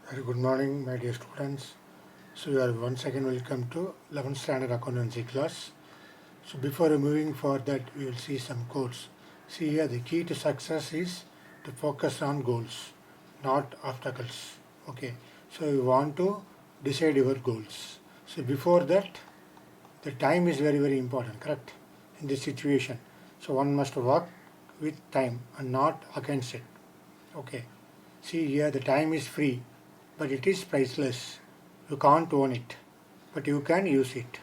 Very good morning, my dear students. So you are once again welcome to 11th standard accountancy class. So before moving for that, we will see some quotes. See here, the key to success is to focus on goals, not obstacles. Okay. So you want to decide your goals. So before that, the time is very important, correct? In this situation. So one must work with time and not against it. Okay. See here, the time is free, but it is priceless. You can't own it, but you can use it.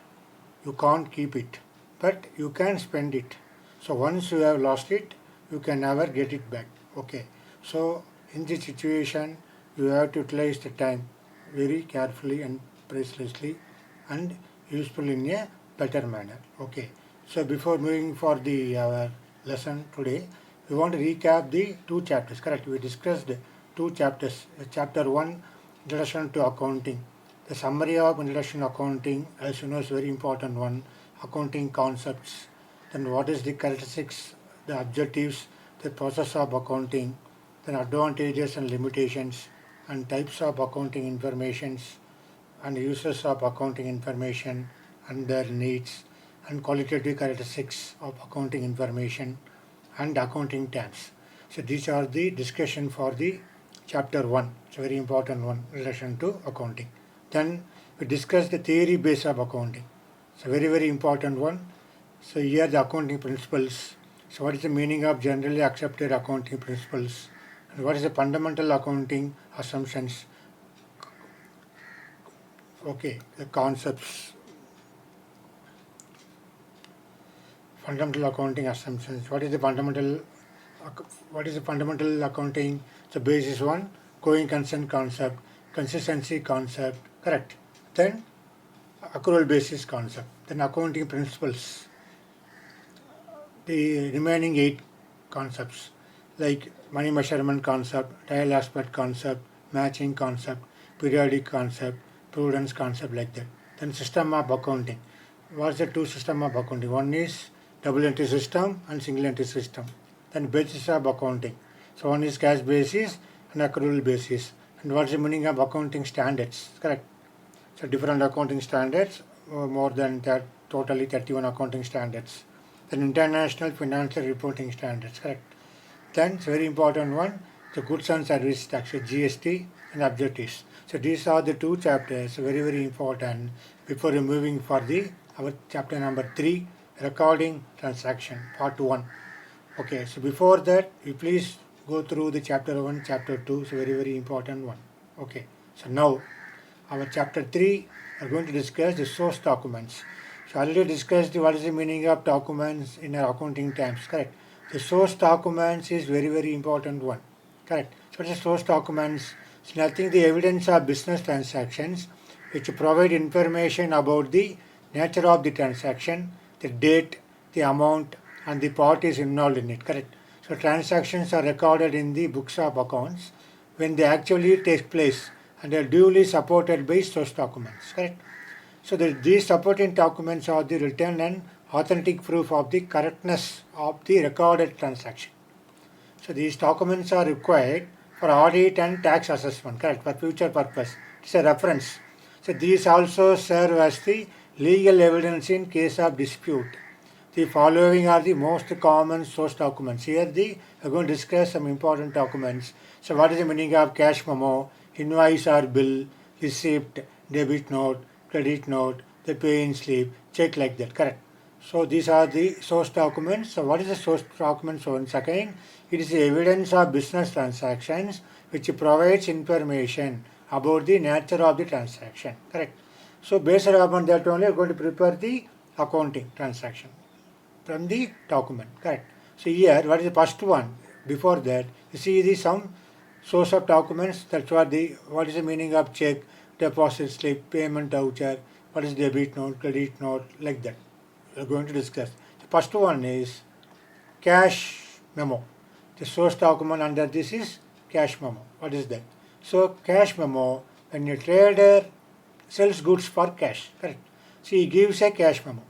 You can't keep it, but you can spend it. So once you have lost it, you can never get it back. Okay. So in this situation, you have to utilize the time very carefully and pricelessly and useful in a better manner. Okay. So before moving for the our lesson today, we want to recap the two chapters. Correct. We discussed two chapters. Chapter 1, Introduction to Accounting. The summary of Introduction to Accounting, as you know, is a very important one. Accounting concepts. Then what is the characteristics, the objectives, the process of accounting, then advantages and limitations, and types of accounting informations, and uses of accounting information and their needs, and qualitative characteristics of accounting information and accounting terms. So these are the discussion for the chapter 1. It's a very important one in relation to accounting. Then we discuss the theory base of accounting. It's a very important one. So here the accounting principles. So what is the meaning of generally accepted accounting principles? And what is the fundamental accounting assumptions? Okay, the concepts. Fundamental accounting assumptions. What is the fundamental accounting? The basis one, going concern concept, consistency concept, correct. Then accrual basis concept. Then accounting principles. The remaining 8 concepts like money measurement concept, trial aspect concept, matching concept, periodic concept, prudence concept, like that. Then system of accounting. What's the two system of accounting? One is double entry system and single entry system. Then basis of accounting. So one is cash basis and accrual basis. And what's the meaning of accounting standards? Correct. So different accounting standards, more than that, totally 31 accounting standards. Then international financial reporting standards. Correct. Then it's very important one, the goods and service tax, GST and objectives. So these are the two chapters, very important before moving for the our chapter number 3, recording transaction, part 1. Okay, so before that, you please go through the chapter 1, chapter 2, so very important one. Okay, so now our chapter 3, we are going to discuss the source documents. So already discussed what is the meaning of documents in our accounting terms, correct? The source documents is very important one, correct? So what is source documents? It's nothing the evidence of business transactions which provide information about the nature of the transaction, the date, the amount, and the parties involved in it, correct? So transactions are recorded in the books of accounts when they actually take place and are duly supported by source documents, correct? So these supporting documents are the written and authentic proof of the correctness of the recorded transaction. So these documents are required for audit and tax assessment, correct, for future purpose. It's a reference. So these also serve as the legal evidence in case of dispute. The following are the most common source documents. Here we are going to discuss some important documents. So what is the meaning of cash memo, invoice or bill, receipt, debit note, credit note, the pay-in slip, check, like that, correct? So these are the source documents. So what is the source document? So once again, it is the evidence of business transactions which provides information about the nature of the transaction, correct? So based upon that only, we are going to prepare the accounting transaction from the document, correct? So here, what is the first one? Before that, you see the some source of documents. That's what is the meaning of check, deposit slip, payment voucher, what is debit note, credit note, like that. We are going to discuss. The first one is cash memo. The source document under this is cash memo. What is that? So cash memo, when a trader sells goods for cash, correct? So he gives a cash memo.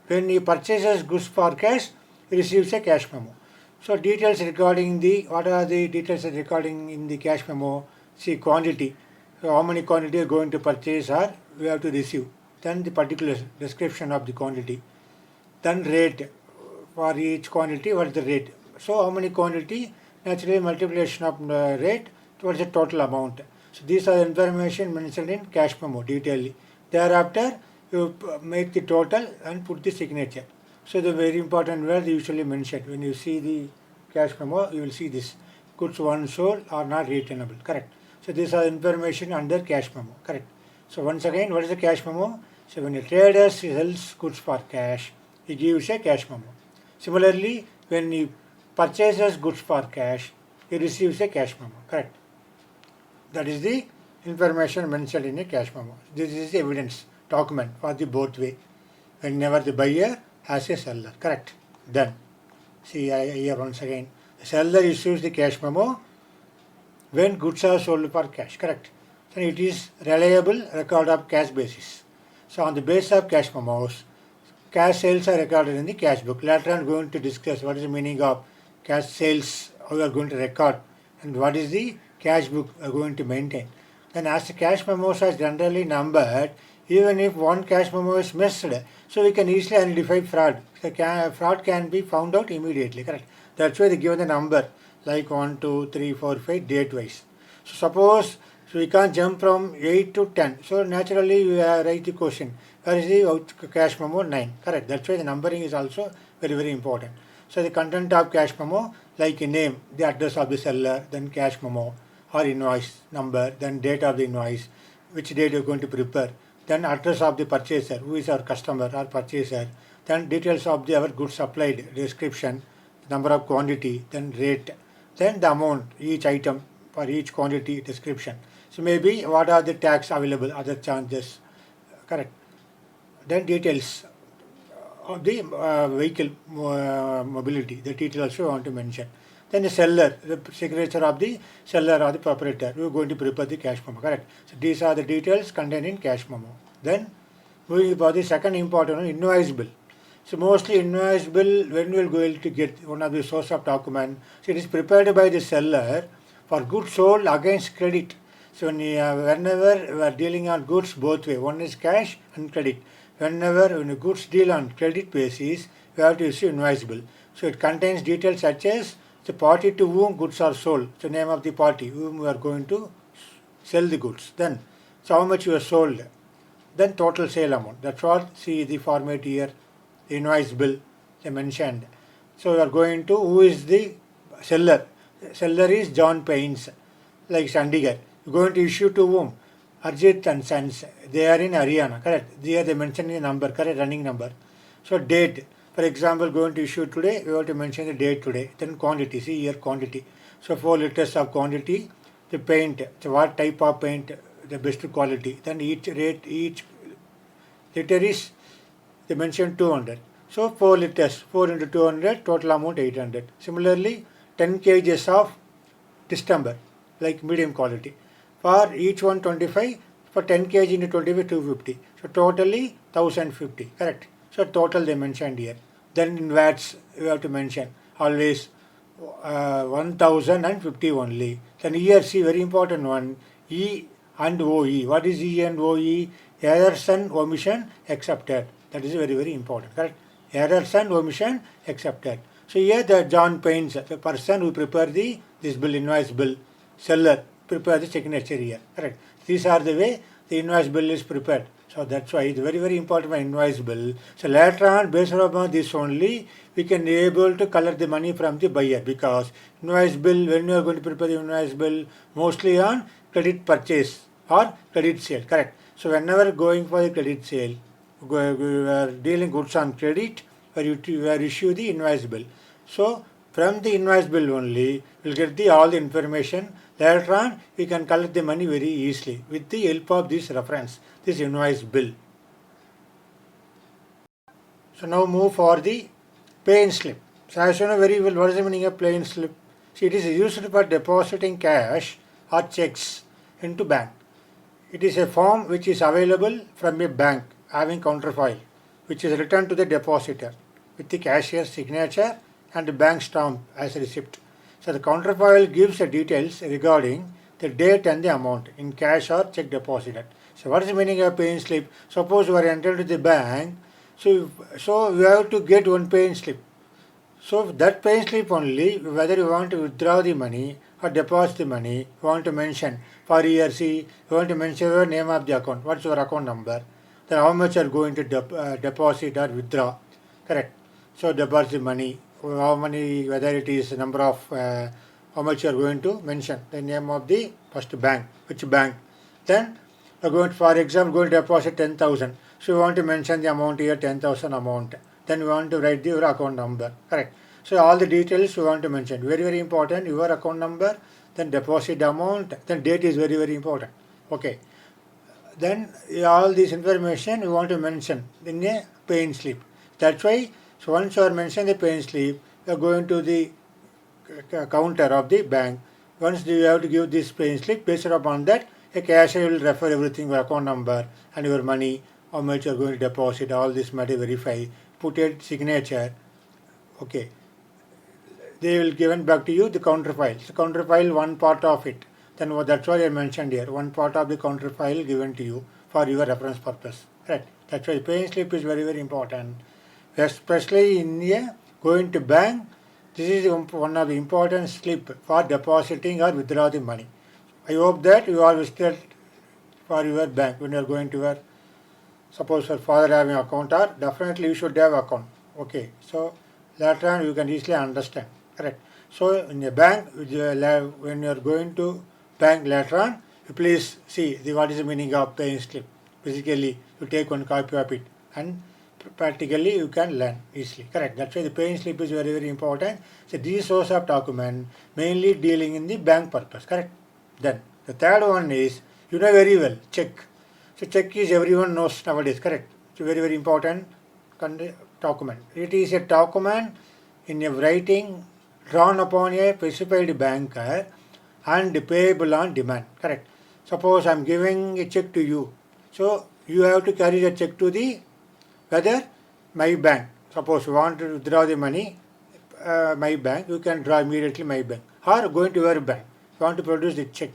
When he purchases goods for cash, he receives a cash memo. So details regarding what are the details regarding in the cash memo? See, quantity. So how many quantity are going to purchase or we have to receive. Then the particular description of the quantity. Then rate for each quantity, what is the rate. So how many quantity, naturally multiplication of rate towards the total amount. So these are the information mentioned in cash memo detailedly. Thereafter you make the total and put the signature. So the very important word usually mentioned when you see the cash memo, you will see this: goods one sold are not returnable. Correct. So these are information under cash memo. Correct. So once again, what is the cash memo? So when a trader sells goods for cash, he gives a cash memo. Similarly, when he purchases goods for cash, he receives a cash memo. Correct. That is the information mentioned in a cash memo. This is the evidence document for the both way. Whenever the buyer has a seller. Correct. Done. See here once again. The seller issues the cash memo when goods are sold for cash. Correct. So it is reliable record of cash basis. So on the basis of cash memos, cash sales are recorded in the cash book. Later on, going to discuss what is the meaning of cash sales, how we are going to record, and what is the cash book we are going to maintain. Then as the cash memos are generally numbered, even if one cash memo is missed, so we can easily identify fraud. So fraud can be found out immediately, correct? That's why they give the number like 1, 2, 3, 4, 5 date wise. So suppose so we can't jump from 8 to 10. So naturally we write the question. Where is the cash memo? 9. Correct. That's why the numbering is also very, very important. So the content of cash memo, like a name, the address of the seller, then cash memo or invoice number, then date of the invoice, which date you are going to prepare, then address of the purchaser, who is our customer or purchaser, then details of our goods supplied, description, number of quantity, then rate, then the amount, each item for each quantity description. So maybe what are the tax available, other charges, correct. Then details of the vehicle mobility, the detail also you want to mention. Then the seller, the signature of the seller or the proprietor, we are going to prepare the cash memo, correct. So these are the details contained in cash memo. Then moving for the second important one, invoice bill. So mostly invoice bill, when we will going to get one of the source of document, so it is prepared by the seller for goods sold against credit. So whenever we are dealing on goods both way, one is cash and credit. Whenever when a goods deal on credit basis, we have to issue invoice bill. So it contains details such as the party to whom goods are sold, the name of the party whom we are going to sell the goods. Then, so how much you have sold. Then total sale amount. That's what, see the format here, the invoice bill they mentioned. So we are going to, who is the seller? Seller is John Paints, like Chandigarh. You are going to issue to whom? Arjit and Sons. They are in Haryana, correct. There they mention the number, correct, running number. So date. For example, going to issue today, we have to mention the date today. Then quantity, see here quantity. So 4 liters of quantity, the paint, so what type of paint, the best quality. Then each rate, each liter is, they mentioned 200. So 4 liters, 4 into 200, total amount 800. Similarly, 10 kgs of distemper, like medium quality. For each one 25, for 10 kg into 25, 250. So totally 1050, correct. So total they mentioned here. Then in watts, you have to mention always 1050 only. Then here see very important one, E and OE. What is E and OE? Errors and omission accepted. That is very, very important, correct. Errors and omission accepted. So here the John Paints, the person who prepared this bill, invoice bill, seller, prepare the signature here, correct. These are the way the invoice bill is prepared. So that's why it's very, very important for invoice bill. So later on, based upon this only, we can be able to collect the money from the buyer, because invoice bill, when you are going to prepare the invoice bill, mostly on credit purchase or credit sale, correct. So whenever going for the credit sale, we are dealing goods on credit, where you are issue the invoice bill. So from the invoice bill only, we'll get all the information. Later on, we can collect the money very easily with the help of this reference, this invoice bill. So now move for the pay-in slip. So as you know very well, what is the meaning of pay-in slip? See, it is used for depositing cash or checks into bank. It is a form which is available from a bank having counterfoil, which is returned to the depositor with the cashier's signature and the bank stamp as a receipt. So the counterfoil gives the details regarding the date and the amount in cash or check deposited. So what is the meaning of paying slip? Suppose you are entered to the bank, so you have to get one paying slip. So that pay slip only, whether you want to withdraw the money or deposit the money, you want to mention for year C, you want to mention your name of the account, what's your account number, then how much you are going to deposit or withdraw, correct. So deposit the money, how many, whether it is number of, how much you are going to mention, the name of the first bank, which bank. Then you are going to, for example, going to deposit 10,000. So you want to mention the amount here, 10,000 amount. Then you want to write your account number, correct. So all the details you want to mention, very very important, your account number, then deposit amount, then date is very very important, okay. Then all this information you want to mention in a paying slip. That's why, so once you are mentioning the paying slip, you are going to the counter of the bank. Once you have to give this paying slip, based upon that, a cashier will refer everything, your account number and your money, how much you are going to deposit, all this matter verify, put a signature, okay. They will given back to you the counter file. So counter file, one part of it. Then that's why I mentioned here, one part of the counter file given to you for your reference purpose. Right. That's why paying slip is very very important. Especially in a going to bank, this is one of the important slip for depositing or withdraw the money. I hope that you are visited for your bank when you are going to your, suppose your father having account, or definitely you should have account. Okay. So later on you can easily understand. Correct. So in a bank, when you are going to bank later on, you please see what is the meaning of paying slip. Basically, you take one copy of it and practically you can learn easily. Correct. That's why the paying slip is very very important. So these source of document mainly dealing in the bank purpose. Correct. Then the third one is, you know very well, check. So check is everyone knows nowadays. Correct. It's a very very important document. It is a document in a writing drawn upon a specified banker and payable on demand. Correct. Suppose I am giving a check to you. So you have to carry the check to the, whether my bank. Suppose you want to withdraw the money, my bank, you can draw immediately my bank. Or going to your bank, you want to produce the check.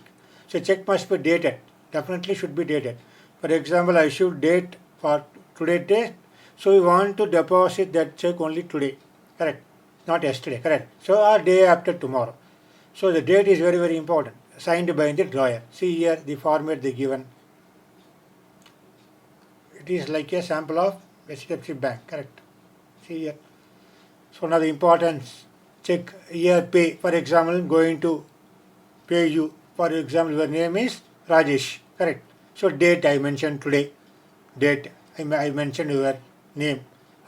So check must be dated. Definitely should be dated. For example, I should date for today's date. So you want to deposit that check only today. Correct. Not yesterday, correct. So or day after tomorrow. So the date is very very important. Signed by the drawer. See here the format they given. It is like a sample of HDFC Bank, correct. See here. So now the importance, check here pay. For example, going to pay you. For example, your name is Rajesh, correct. So date I mentioned today. Date I mentioned your name.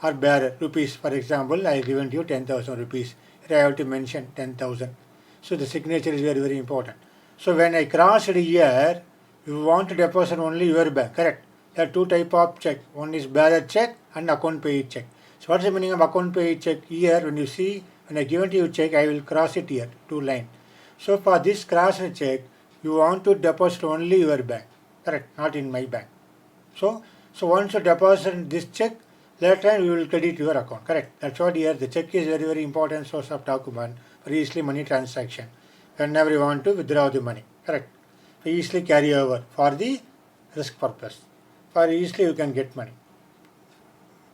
Or bearer, rupees, for example, I have given you 10,000 rupees. Here I have to mention 10,000. So the signature is very very important. So when I crossed here, you want to deposit only your bank, correct. There are two type of check. One is bearer check and account pay check. So what's the meaning of account pay check? Here when you see, when I given to you check, I will cross it here, two line. So for this cross check, you want to deposit only your bank, correct, not in my bank. So once you deposit this check, later you will credit your account, correct. That's what here, the check is very very important source of document for easily money transaction. Whenever you want to withdraw the money, correct. For easily carry over for the risk purpose. For easily you can get money.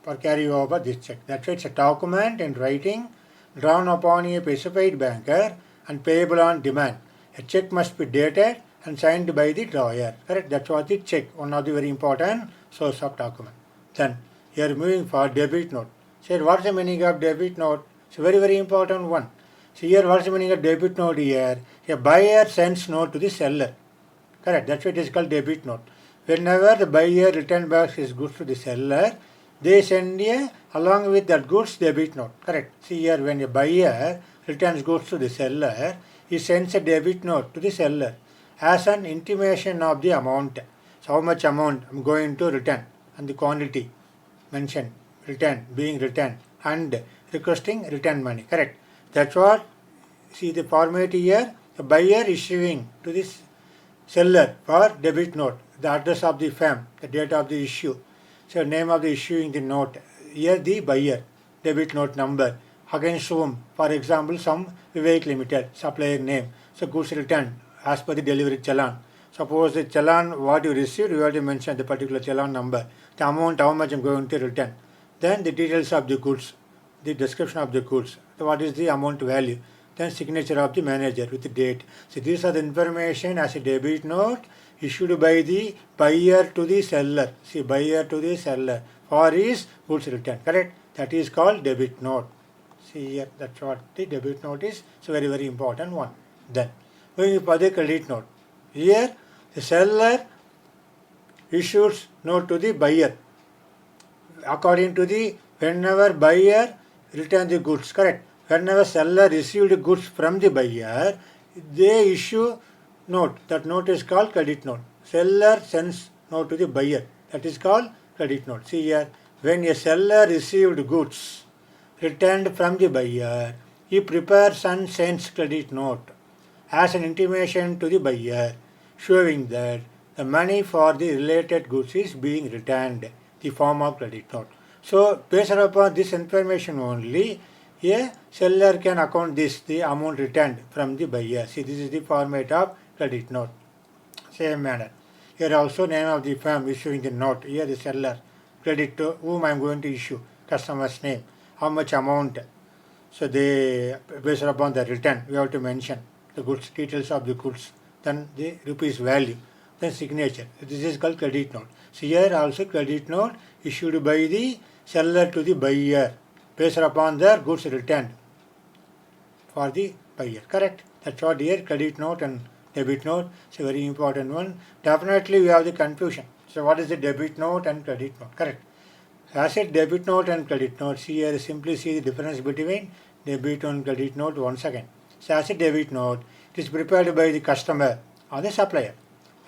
For carry over this check. That's why it's a document in writing drawn upon a specified banker and payable on demand. A check must be dated and signed by the drawer, correct. That's what the check, one of the very important source of document. Then here moving for debit note. So what's the meaning of debit note? It's a very very important one. So here what's the meaning of debit note here? A buyer sends note to the seller. Correct. That's why it is called debit note. Whenever the buyer return back his goods to the seller, they send along with that goods debit note. Correct. See here when a buyer returns goods to the seller, he sends a debit note to the seller as an intimation of the amount. So how much amount I am going to return and the quantity mentioned, return, being returned and requesting return money. Correct. That's what, see the format here, the buyer issuing to this seller for debit note, the address of the firm, the date of the issue, so name of the issuing the note, here the buyer, debit note number, against whom, for example, some Vivek Limited, supplier name, so goods returned as per the delivery challan. Suppose the challan what you received, you have to mention the particular challan number, the amount how much I'm going to return. Then the details of the goods, the description of the goods, so what is the amount value, then signature of the manager with the date. So these are the information as a debit note issued by the buyer to the seller. See, buyer to the seller for his goods return. Correct? That is called debit note. See here, that's what the debit note is. It's a very, very important one. Then, going for the credit note. Here, the seller issues note to the buyer. According to the, whenever buyer return the goods, correct? Whenever seller received goods from the buyer, they issue note. That note is called credit note. Seller sends note to the buyer. That is called credit note. See here, when a seller received goods returned from the buyer, he prepares and sends credit note as an intimation to the buyer, showing that the money for the related goods is being returned, the form of credit note. So, based upon this information only, a seller can account this, the amount returned from the buyer. See, this is the format of credit note. Same manner. Here also name of the firm issuing the note. Here the seller, credit to whom I am going to issue, customer's name, how much amount. So they, based upon the return, we have to mention the goods, details of the goods, then the rupees value, then signature. This is called credit note. So here also credit note issued by the seller to the buyer based upon their goods returned for the buyer. Correct? That's what here credit note and debit note. It's a very important one. Definitely we have the confusion. So what is the debit note and credit note? Correct. As a debit note and credit note, see here simply see the difference between debit and credit note once again. So as a debit note, it is prepared by the customer or the supplier.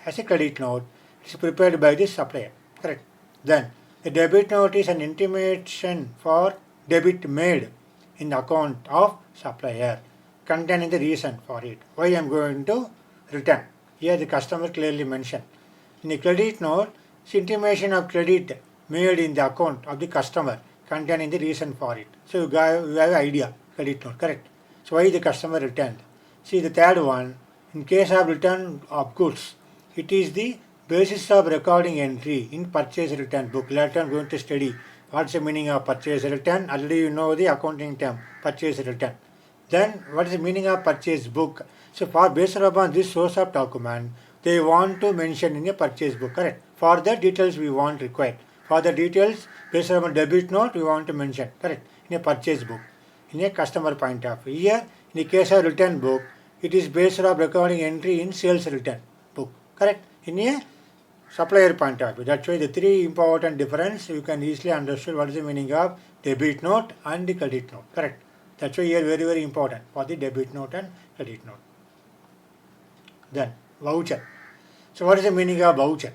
As a credit note, it is prepared by the supplier. Correct. Then the debit note is an intimation for debit made in the account of supplier, containing the reason for it. Why I am going to return. Here the customer clearly mentioned. In the credit note, it's intimation of credit made in the account of the customer, containing the reason for it. So you have an idea, credit note, correct. So why the customer returned. See the third one, in case of return of goods, it is the basis of recording entry in purchase return book. Later I am going to study what's the meaning of purchase return. Already you know the accounting term, purchase return. Then what is the meaning of purchase book? So for based upon this source of document, they want to mention in a purchase book, correct. For the details we want required. For the details based upon debit note we want to mention, correct, in a purchase book, in a customer point of view. Here in the case of return book, it is based on recording entry in sales return book, correct, in a supplier point of view. That's why the three important difference you can easily understand what is the meaning of debit note and the credit note, correct. That's why here very, very important for the debit note and credit note. Then voucher. So what is the meaning of voucher?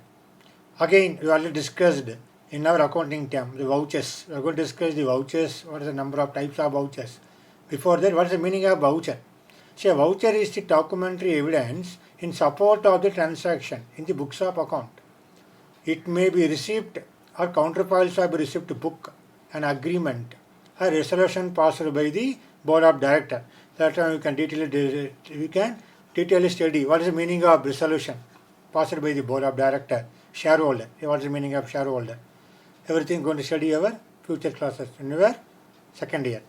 Again, we already discussed in our accounting term the vouchers. We are going to discuss the vouchers, what is the number of types of vouchers. Before that, what is the meaning of voucher? See, a voucher is the documentary evidence in support of the transaction in the books of account. It may be receipt or counterfiles of a receipt book, an agreement, a resolution passed by the board of directors. That time we can detail study what is the meaning of resolution passed by the board of directors. Shareholder. What is the meaning of shareholder? Everything going to study our future classes in our second year.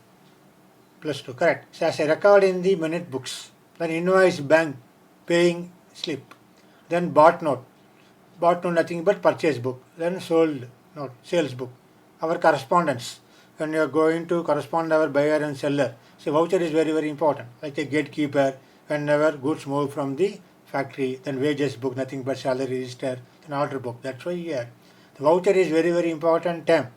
+2, correct. So as a record in the minute books, then invoice bank paying slip, then bought note. Bought note nothing but purchase book, then sold note, sales book. Our correspondence, when you are going to correspond our buyer and seller. So voucher is very, very important. Like a gatekeeper, whenever goods move from the factory, then wages book, nothing but salary register, then order book. That's why here the voucher is very, very important term.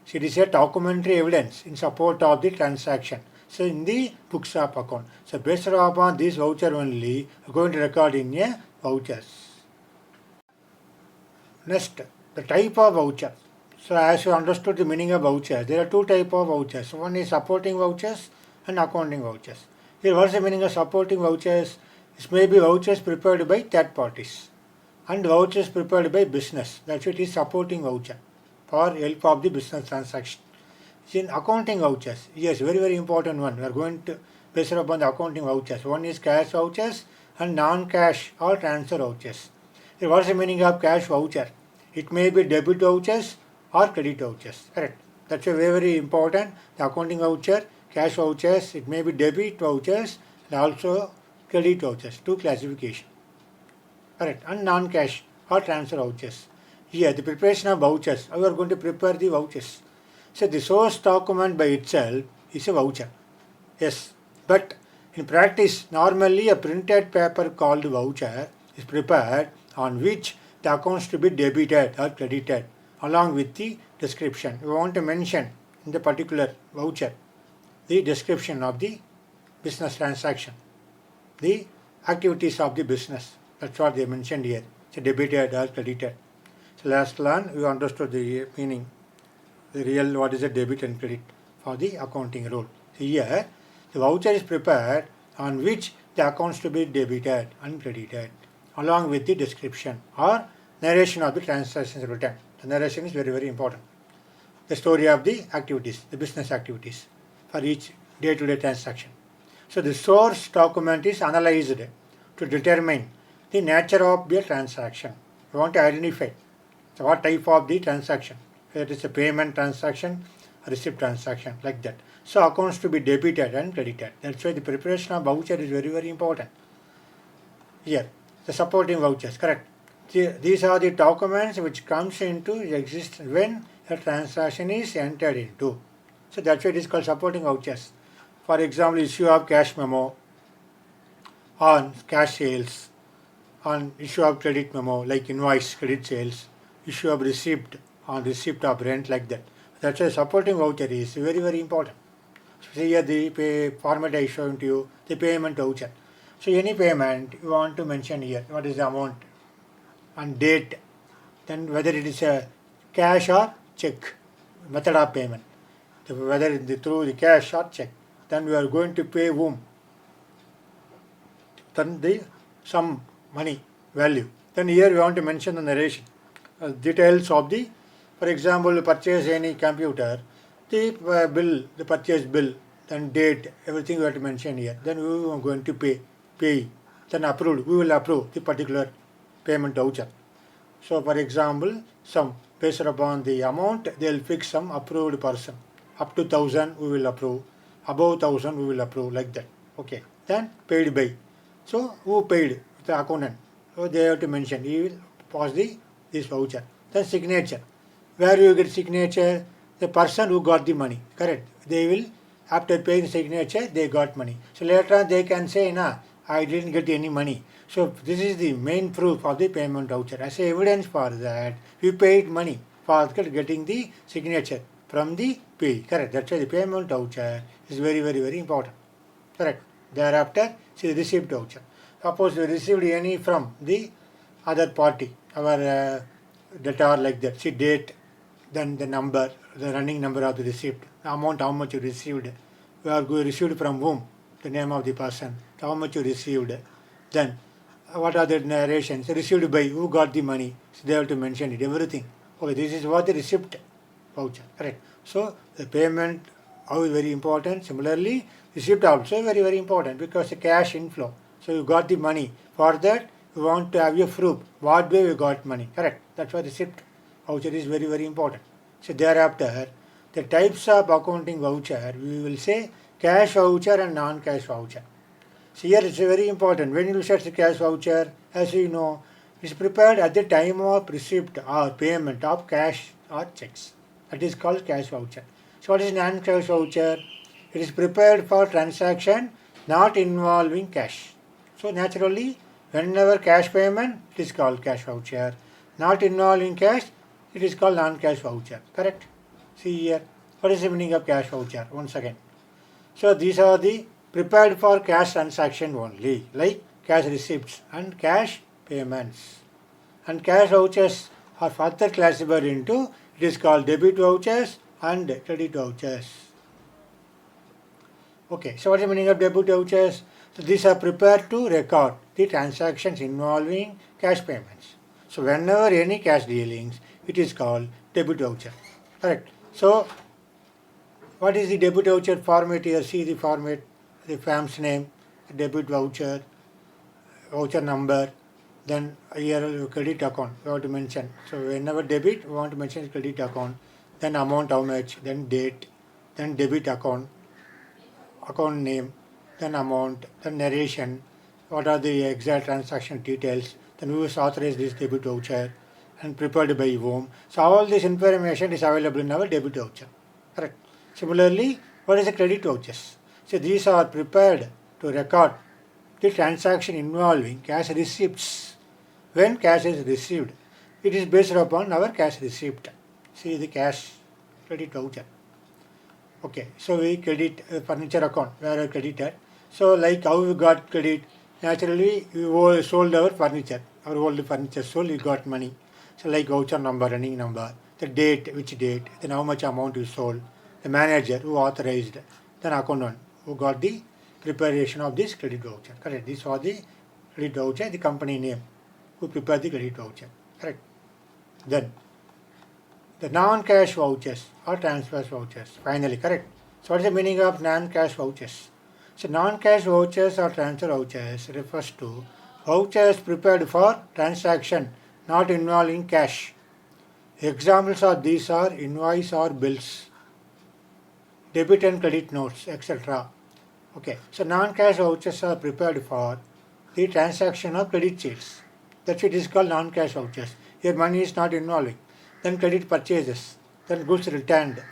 So it is a documentary evidence in support of the transaction. So in the books of account. So based upon this voucher only, we are going to record in a vouchers. Next, the type of voucher. So as you understood the meaning of vouchers, there are two types of vouchers. One is supporting vouchers and accounting vouchers. Here what is the meaning of supporting vouchers? This may be vouchers prepared by third parties and vouchers prepared by business. That's why it is supporting voucher for help of the business transaction. In accounting vouchers, yes, very, very important one. We are going to base upon the accounting vouchers. One is cash vouchers and non-cash or transfer vouchers. So what is the meaning of cash voucher? It may be debit vouchers or credit vouchers. Correct. That's a very, very important. The accounting voucher, cash vouchers, it may be debit vouchers and also credit vouchers. Two classification. Correct. And non-cash or transfer vouchers. Here, the preparation of vouchers. How we are going to prepare the vouchers? So the source document by itself is a voucher. Yes. But in practice, normally a printed paper called voucher is prepared on which the accounts to be debited or credited along with the description. We want to mention in the particular voucher the description of the business transaction, the activities of the business. That's what they mentioned here. So debited or credited. So last learn we understood the meaning, the real what is a debit and credit for the accounting rule. So here the voucher is prepared on which the accounts to be debited and credited along with the description or narration of the transactions written. The narration is very, very important. The story of the activities, the business activities for each day-to-day transaction. So the source document is analyzed to determine the nature of the transaction. We want to identify so what type of the transaction, whether it is a payment transaction, a receipt transaction, like that. So accounts to be debited and credited. That's why the preparation of voucher is very, very important. Here, the supporting vouchers, correct. These are the documents which comes into existence when a transaction is entered into. So that's why it is called supporting vouchers. For example, issue of cash memo on cash sales, on issue of credit memo like invoice, credit sales, issue of receipt on receipt of rent, like that. That's why supporting voucher is very, very important. So here the format I shown to you, the payment voucher. So any payment you want to mention here, what is the amount and date, then whether it is a cash or check, method of payment, whether through the cash or check, then we are going to pay whom, then the some money value. Then here we want to mention the narration, details of the, for example, purchase any computer, the bill, the purchase bill, then date, everything we have to mention here. Then we are going to pay, then approved, we will approve the particular payment voucher. So for example, some based upon the amount, they will fix some approved person. Up to 1,000 we will approve, above 1,000 we will approve, like that. Okay. Then paid by. So who paid? The accountant. So they have to mention, he will pass this voucher. Then signature. Where you get signature? The person who got the money. Correct. They will, after paying signature, they got money. So later on they can say, nah, I didn't get any money. So this is the main proof of the payment voucher. As evidence for that, we paid money for getting the signature from the pay. Correct. That's why the payment voucher is very, very, very important. Correct. Thereafter, see the receipt voucher. Suppose we received any from the other party, our debtor, like that. See date, then the number, the running number of the receipt, the amount, how much you received. We are received from whom? The name of the person, how much you received. Then what are the narrations? Received by, who got the money. So they have to mention it, everything. Okay, this is what the receipt voucher. Correct. So the payment, how is very important. Similarly, receipt also very, very important because the cash inflow. So you got the money. For that, you want to have your proof. What way you got money. Correct. That's why receipt voucher is very, very important. So thereafter, the types of accounting voucher, we will say cash voucher and non-cash voucher. So here it's very important. When you search the cash voucher, as you know, it's prepared at the time of receipt or payment of cash or checks. That is called cash voucher. So what is non-cash voucher? It is prepared for transaction not involving cash. So naturally, whenever cash payment, it is called cash voucher. Not involving cash, it is called non-cash voucher. Correct? See here, what is the meaning of cash voucher? Once again. So these are the prepared for cash transaction only, like cash receipts and cash payments. And cash vouchers are further classified into, it is called debit vouchers and credit vouchers. Okay, so what is the meaning of debit vouchers? So these are prepared to record the transactions involving cash payments. So whenever any cash dealings, it is called debit voucher. Correct. So what is the debit voucher format here? See the format, the firm's name, debit voucher, voucher number, then here credit account we have to mention. So whenever debit we want to mention credit account, then amount how much, then date, then debit account name, then amount, then narration, what are the exact transaction details, then who is authorized this debit voucher and prepared by whom. So all this information is available in our debit voucher. Correct. Similarly, what is the credit vouchers? So these are prepared to record the transaction involving cash receipts. When cash is received, it is based upon our cash receipt. See the cash credit voucher. Okay, so we credit furniture account, where are credited. So like how we got credit, naturally we sold our furniture, our old furniture sold, we got money. So like voucher number, running number, the date, which date, then how much amount you sold, the manager who authorized, then accountant who got the preparation of this credit voucher. Correct. This was the credit voucher, the company name who prepared the credit voucher. Correct. Then the non-cash vouchers or transfer vouchers. Finally, correct. So what is the meaning of non-cash vouchers? So non-cash vouchers or transfer vouchers refers to vouchers prepared for transaction not involving cash. Examples of these are invoice or bills, debit and credit notes, etc. Okay, so non-cash vouchers are prepared for the transaction of credit sales. That's it is called non-cash vouchers. Here money is not involving. Then credit purchases, then goods returned,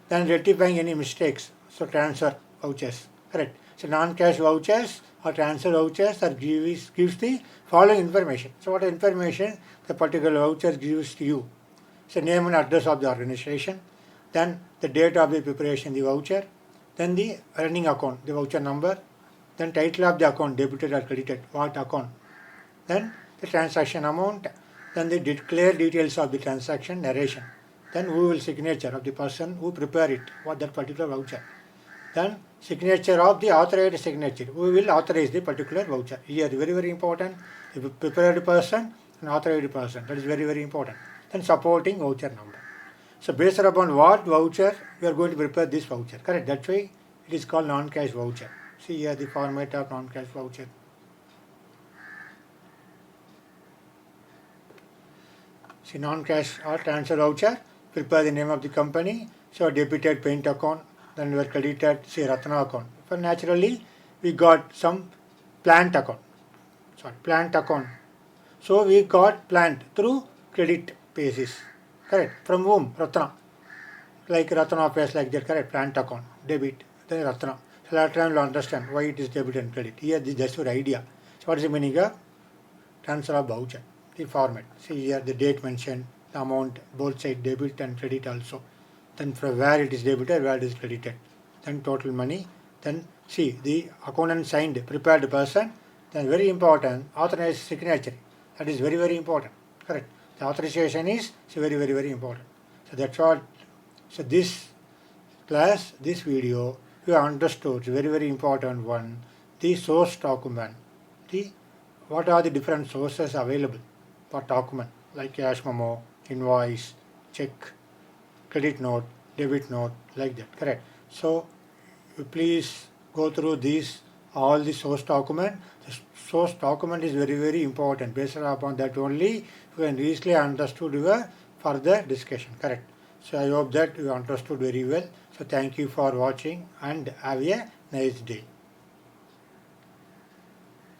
then rectifying any mistakes. So transfer vouchers. Correct. So non-cash vouchers or transfer vouchers are gives the following information. So what information the particular voucher gives to you? So name and address of the organization, then the date of the preparation, the voucher, then the running account, the voucher number, then title of the account, debited or credited, what account, then the transaction amount, then the clear details of the transaction, narration, then who will signature of the person who prepare it, what that particular voucher, then signature of the authorized signature, who will authorize the particular voucher. Here very very important, the prepared person and authorized person, that is very very important. Then supporting voucher number. So based upon what voucher we are going to prepare this voucher. Correct. That's why it is called non-cash voucher. See here the format of non-cash voucher. See non-cash or transfer voucher, prepare the name of the company. So debited paint account, then we are credited say Ratna account. For naturally we got some plant account. Plant account. So we got plant through credit basis. Correct. From whom? Ratna. Like Ratna pays like that. Correct. Plant account. Debit. Then Ratna. So later time you will understand why it is debit and credit. Here this is just your idea. So what is the meaning of transfer of voucher? The format. See here the date mentioned, the amount, both side debit and credit also. Then from where it is debited, where it is credited. Then total money. Then see the accountant signed, prepared person. Then very important, authorized signature. That is very very important. Correct. The authorization is very very very important. So that's what. So this class, this video, you have understood very very important one. The source document. What are the different sources available for document like cash memo, invoice, check, credit note, debit note, like that. Correct. So you please go through these all the source document. The source document is very very important. Based upon that only you can easily understood your further discussion. Correct. So I hope that you understood very well. So thank you for watching and have a nice day.